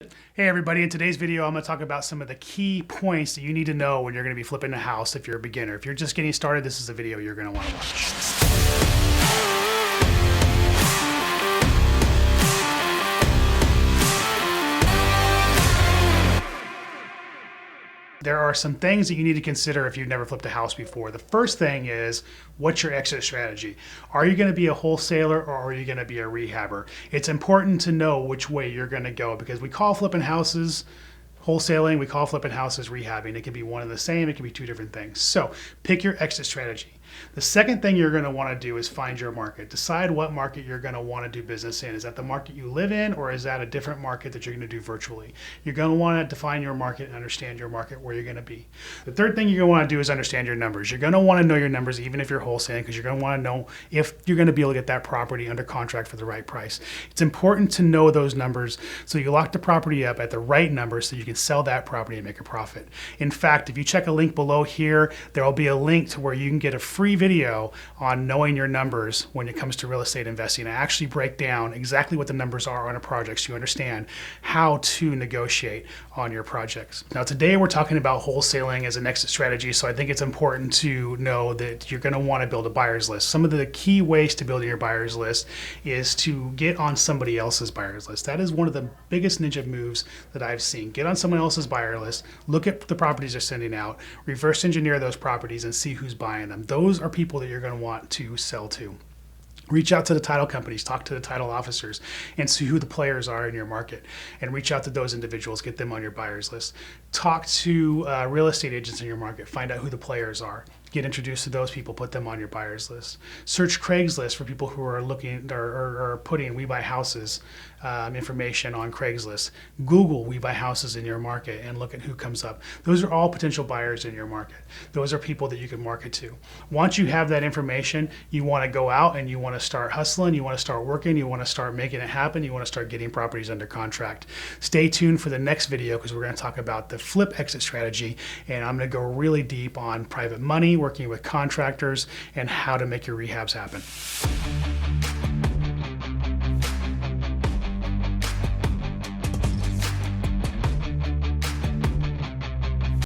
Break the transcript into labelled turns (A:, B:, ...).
A: Hey everybody, in today's video I'm going to talk about some of the key points that you need to know when you're going to be flipping a house if you're a beginner. If you're just getting started, this is a video you're going to want to watch. There are some things that you need to consider if you've never flipped a house before. The first thing is, what's your exit strategy? Are you going to be a wholesaler or are you going to be a rehabber? It's important to know which way you're going to go because we call flipping houses wholesaling, we call flipping houses rehabbing. It can be one and the same, it can be two different things. So pick your exit strategy. The second thing you're going to want to do is find your market. Decide what market you're going to want to do business in. Is that the market you live in, or is that a different market that you're going to do virtually? You're going to want to define your market and understand your market, where you're going to be. The third thing you're going to want to do is understand your numbers. You're going to want to know your numbers even if you're wholesaling, because you're going to want to know if you're going to be able to get that property under contract for the right price. It's important to know those numbers so you lock the property up at the right number so you can sell that property and make a profit. In fact, if you check a link below here, there will be a link to where you can get a free video on knowing your numbers when it comes to real estate investing. I actually break down exactly what the numbers are on a project so you understand how to negotiate on your projects. Now today we're talking about wholesaling as an exit strategy, so I think it's important to know that you're going to want to build a buyer's list. Some of the key ways to building your buyer's list is to get on somebody else's buyer's list. That is one of the biggest ninja moves that I've seen. Get on someone else's buyer list, look at the properties they're sending out, reverse engineer those properties and see who's buying them. Those are people that you're going to want to sell to. Reach out to the title companies, talk to the title officers, and see who the players are in your market. And reach out to those individuals, get them on your buyer's list. Talk to real estate agents in your market, find out who the players are. Get introduced to those people, put them on your buyer's list. Search Craigslist for people who are looking or putting We Buy Houses information on Craigslist. Google We Buy Houses in your market and look at who comes up. Those are all potential buyers in your market. Those are people that you can market to. Once you have that information, you want to go out and you want to start hustling, you want to start working, you want to start making it happen, you want to start getting properties under contract. Stay tuned for the next video because we're going to talk about the flip exit strategy, and I'm going to go really deep on private money, working with contractors, and how to make your rehabs happen.